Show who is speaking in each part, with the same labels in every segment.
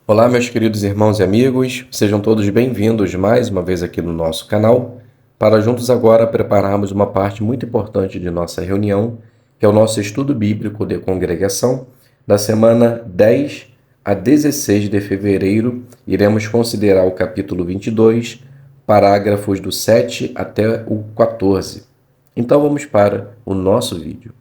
Speaker 1: Olá, meus queridos irmãos e amigos, sejam todos bem-vindos mais uma vez aqui no nosso canal, para juntos agora prepararmos uma parte muito importante de nossa reunião, que é o nosso estudo bíblico de congregação, da semana 10 a 16 de fevereiro. Iremos considerar o capítulo 22, parágrafos do 7 até o 14. Então vamos para o nosso vídeo.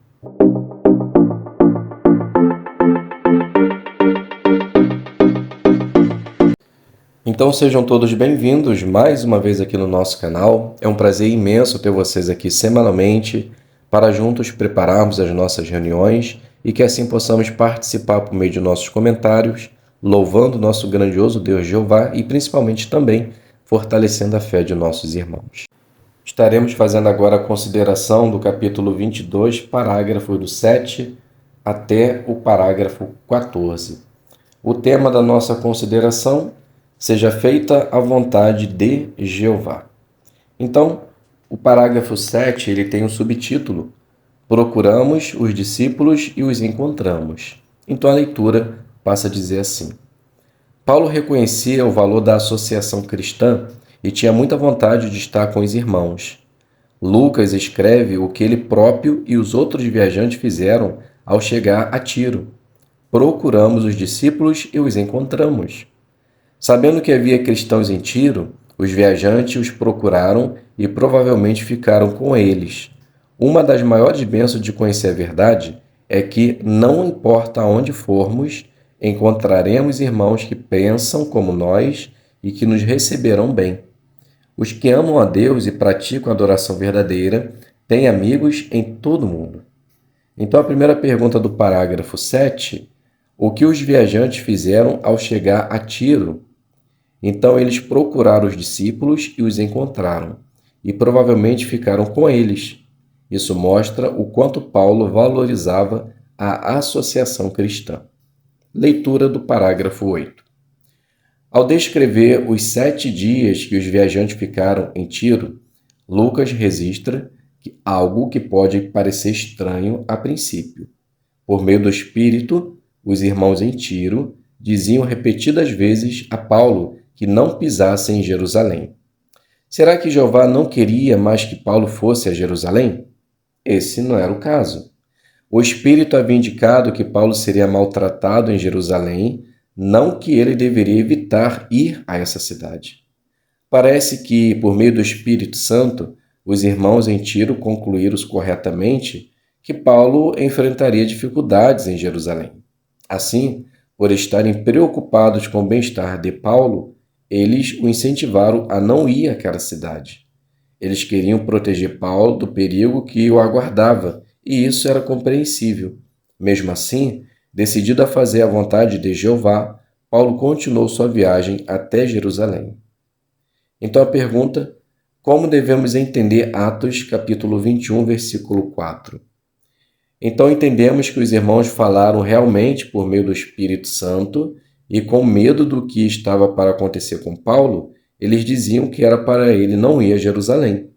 Speaker 1: Então sejam todos bem-vindos mais uma vez aqui no nosso canal. É um prazer imenso ter vocês aqui semanalmente para juntos prepararmos as nossas reuniões e que assim possamos participar por meio de nossos comentários, louvando nosso grandioso Deus Jeová e principalmente também fortalecendo a fé de nossos irmãos. Estaremos fazendo agora a consideração do capítulo 22, parágrafo do 7 até o parágrafo 14. O tema da nossa consideração: seja feita a vontade de Jeová. Então, o parágrafo 7 ele tem um subtítulo: procuramos os discípulos e os encontramos. Então a leitura passa a dizer assim: Paulo reconhecia o valor da associação cristã e tinha muita vontade de estar com os irmãos. Lucas escreve o que ele próprio e os outros viajantes fizeram ao chegar a Tiro. Procuramos os discípulos e os encontramos. Sabendo que havia cristãos em Tiro, os viajantes os procuraram e provavelmente ficaram com eles. Uma das maiores bênçãos de conhecer a verdade é que, não importa aonde formos, encontraremos irmãos que pensam como nós e que nos receberão bem. Os que amam a Deus e praticam a adoração verdadeira têm amigos em todo o mundo. Então, a primeira pergunta do parágrafo 7: o que os viajantes fizeram ao chegar a Tiro? Então eles procuraram os discípulos e os encontraram, e provavelmente ficaram com eles. Isso mostra o quanto Paulo valorizava a associação cristã. Leitura do parágrafo 8. Ao descrever os 7 dias que os viajantes ficaram em Tiro, Lucas registra algo que pode parecer estranho a princípio. Por meio do Espírito, os irmãos em Tiro diziam repetidas vezes a Paulo que não pisasse em Jerusalém. Será que Jeová não queria mais que Paulo fosse a Jerusalém? Esse não era o caso. O Espírito havia indicado que Paulo seria maltratado em Jerusalém, não que ele deveria evitar ir a essa cidade. Parece que, por meio do Espírito Santo, os irmãos em Tiro concluíram corretamente que Paulo enfrentaria dificuldades em Jerusalém. Assim, por estarem preocupados com o bem-estar de Paulo, eles o incentivaram a não ir àquela cidade. Eles queriam proteger Paulo do perigo que o aguardava, e isso era compreensível. Mesmo assim, decidido a fazer a vontade de Jeová, Paulo continuou sua viagem até Jerusalém. Então a pergunta: como devemos entender Atos capítulo 21, versículo 4? Então entendemos que os irmãos falaram realmente por meio do Espírito Santo e, com medo do que estava para acontecer com Paulo, eles diziam que era para ele não ir a Jerusalém.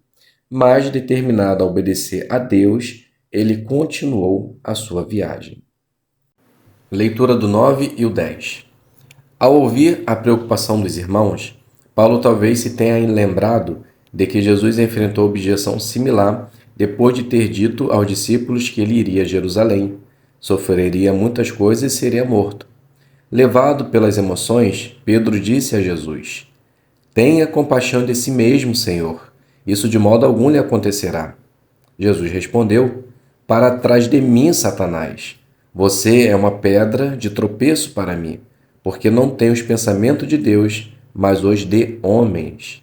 Speaker 1: Mas, determinado a obedecer a Deus, ele continuou a sua viagem. Leitura do 9 e o 10. Ao ouvir a preocupação dos irmãos, Paulo talvez se tenha lembrado de que Jesus enfrentou objeção similar depois de ter dito aos discípulos que ele iria a Jerusalém, sofreria muitas coisas e seria morto. Levado pelas emoções, Pedro disse a Jesus: tenha compaixão de si mesmo, Senhor. Isso de modo algum lhe acontecerá. Jesus respondeu: para trás de mim, Satanás. Você é uma pedra de tropeço para mim, porque não tem os pensamentos de Deus, mas os de homens.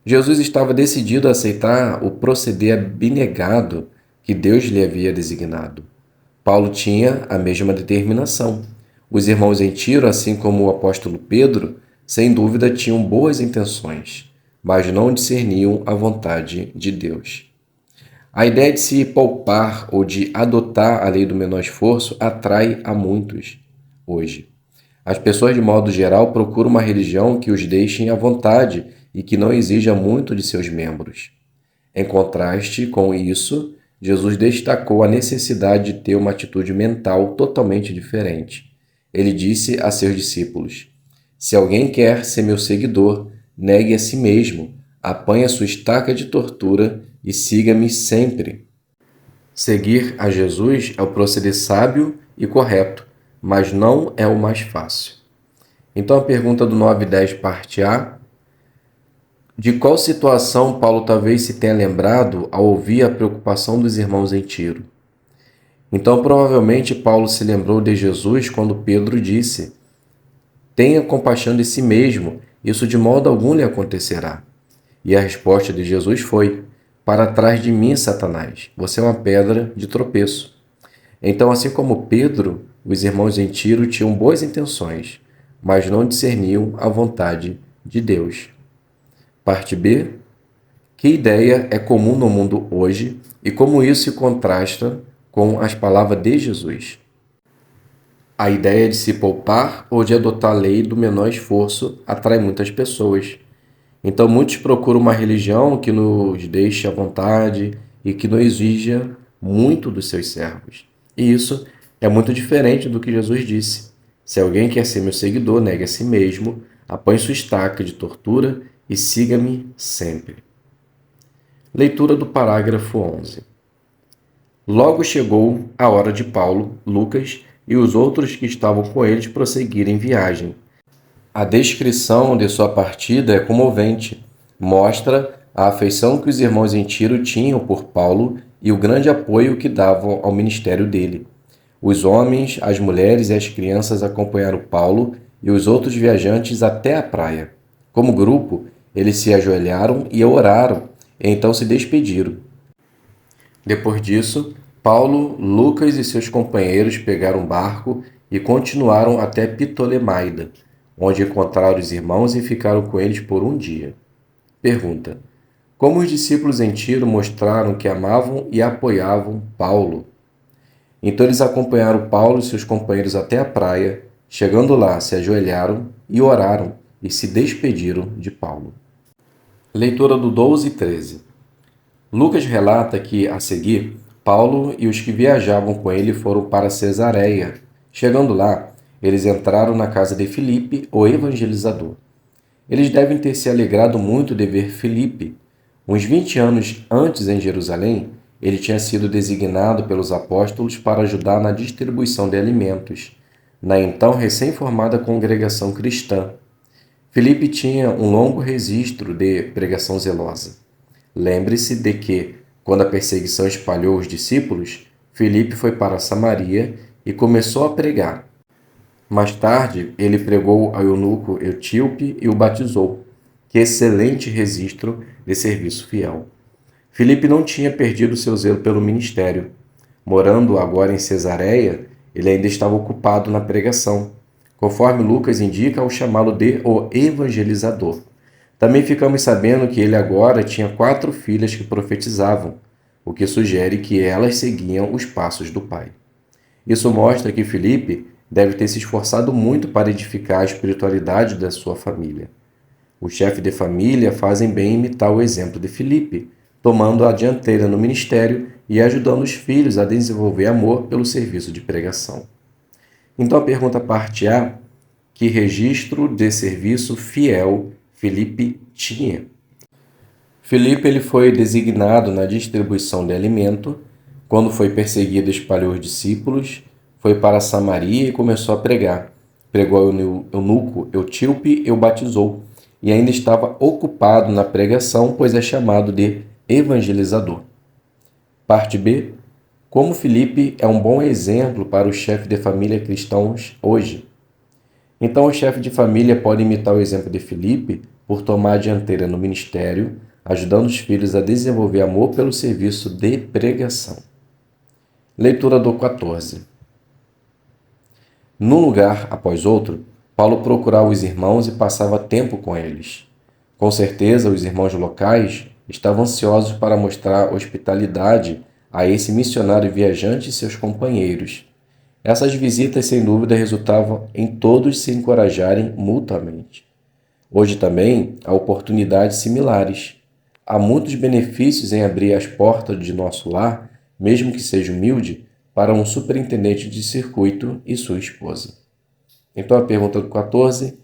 Speaker 1: Jesus estava decidido a aceitar o proceder abnegado que Deus lhe havia designado. Paulo tinha a mesma determinação. Os irmãos em Tiro, assim como o apóstolo Pedro, sem dúvida tinham boas intenções, mas não discerniam a vontade de Deus. A ideia de se poupar ou de adotar a lei do menor esforço atrai a muitos hoje. As pessoas, de modo geral, procuram uma religião que os deixe à vontade e que não exija muito de seus membros. Em contraste com isso, Jesus destacou a necessidade de ter uma atitude mental totalmente diferente. Ele disse a seus discípulos: Se alguém quer ser meu seguidor, negue a si mesmo, apanhe a sua estaca de tortura e siga-me sempre. Seguir a Jesus é o proceder sábio e correto, mas não é o mais fácil. Então a pergunta do 9 e 10, parte A: de qual situação Paulo talvez se tenha lembrado ao ouvir a preocupação dos irmãos em Tiro? Então provavelmente Paulo se lembrou de Jesus quando Pedro disse: tenha compaixão de si mesmo, isso de modo algum lhe acontecerá. E a resposta de Jesus foi: para trás de mim, Satanás, você é uma pedra de tropeço. Então, assim como Pedro, os irmãos em Tiro tinham boas intenções, mas não discerniam a vontade de Deus. Parte B: que ideia é comum no mundo hoje e como isso se contrasta com as palavras de Jesus? A ideia de se poupar ou de adotar a lei do menor esforço atrai muitas pessoas. Então, muitos procuram uma religião que nos deixe à vontade e que não exija muito dos seus servos. E isso é muito diferente do que Jesus disse: se alguém quer ser meu seguidor, negue a si mesmo, apanhe sua estaca de tortura e siga-me sempre. Leitura do parágrafo 11. Logo chegou a hora de Paulo, Lucas e os outros que estavam com eles prosseguirem viagem. A descrição de sua partida é comovente. Mostra a afeição que os irmãos em Tiro tinham por Paulo e o grande apoio que davam ao ministério dele. Os homens, as mulheres e as crianças acompanharam Paulo e os outros viajantes até a praia. Como grupo, eles se ajoelharam e oraram, e então se despediram. Depois disso, Paulo, Lucas e seus companheiros pegaram um barco e continuaram até Ptolemaida, onde encontraram os irmãos e ficaram com eles por um dia. Pergunta: como os discípulos em Tiro mostraram que amavam e apoiavam Paulo? Então eles acompanharam Paulo e seus companheiros até a praia. Chegando lá, se ajoelharam e oraram e se despediram de Paulo. Leitura do 12 e 13. Lucas relata que, a seguir, Paulo e os que viajavam com ele foram para Cesareia. Chegando lá, eles entraram na casa de Filipe, o evangelizador. Eles devem ter se alegrado muito de ver Filipe. Uns 20 anos antes, em Jerusalém, ele tinha sido designado pelos apóstolos para ajudar na distribuição de alimentos, na então recém-formada congregação cristã. Filipe tinha um longo registro de pregação zelosa. Lembre-se de que, quando a perseguição espalhou os discípulos, Filipe foi para Samaria e começou a pregar. Mais tarde, ele pregou ao eunuco etíope e o batizou. Que excelente registro de serviço fiel! Filipe não tinha perdido seu zelo pelo ministério. Morando agora em Cesareia, ele ainda estava ocupado na pregação, conforme Lucas indica ao chamá-lo de o evangelizador. Também ficamos sabendo que ele agora tinha 4 filhas que profetizavam, o que sugere que elas seguiam os passos do pai. Isso mostra que Filipe deve ter se esforçado muito para edificar a espiritualidade da sua família. Os chefes de família fazem bem imitar o exemplo de Filipe, tomando a dianteira no ministério e ajudando os filhos a desenvolver amor pelo serviço de pregação. Então a pergunta parte A: que registro de serviço fiel Filipe tinha? Filipe ele foi designado na distribuição de alimento. Quando foi perseguido, espalhou os discípulos, foi para Samaria e começou a pregar. Pregou ao eunuco etíope e o batizou, e ainda estava ocupado na pregação, pois é chamado de evangelizador. Parte B: como Filipe é um bom exemplo para os chefes de família cristãos hoje. Então, o chefe de família pode imitar o exemplo de Filipe por tomar a dianteira no ministério, ajudando os filhos a desenvolver amor pelo serviço de pregação. Leitura do 14. Num lugar após outro, Paulo procurava os irmãos e passava tempo com eles. Com certeza, os irmãos locais estavam ansiosos para mostrar hospitalidade a esse missionário viajante e seus companheiros. Essas visitas, sem dúvida, resultavam em todos se encorajarem mutuamente. Hoje também há oportunidades similares. Há muitos benefícios em abrir as portas de nosso lar, mesmo que seja humilde, para um superintendente de circuito e sua esposa. Então a pergunta do 14: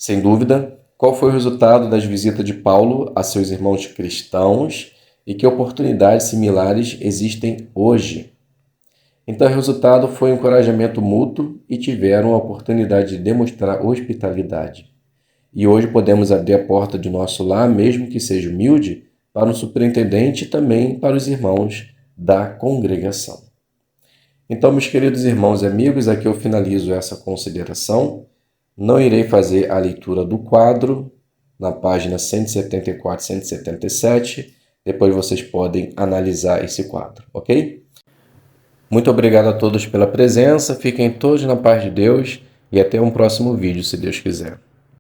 Speaker 1: Sem dúvida, qual foi o resultado das visitas de Paulo a seus irmãos cristãos e que oportunidades similares existem hoje? Então, o resultado foi um encorajamento mútuo e tiveram a oportunidade de demonstrar hospitalidade. E hoje podemos abrir a porta de nosso lar, mesmo que seja humilde, para o superintendente e também para os irmãos da congregação. Então, meus queridos irmãos e amigos, aqui eu finalizo essa consideração. Não irei fazer a leitura do quadro na página 174 e 177. Depois vocês podem analisar esse quadro, ok? Muito obrigado a todos pela presença. Fiquem todos na paz de Deus e até um próximo vídeo, se Deus quiser.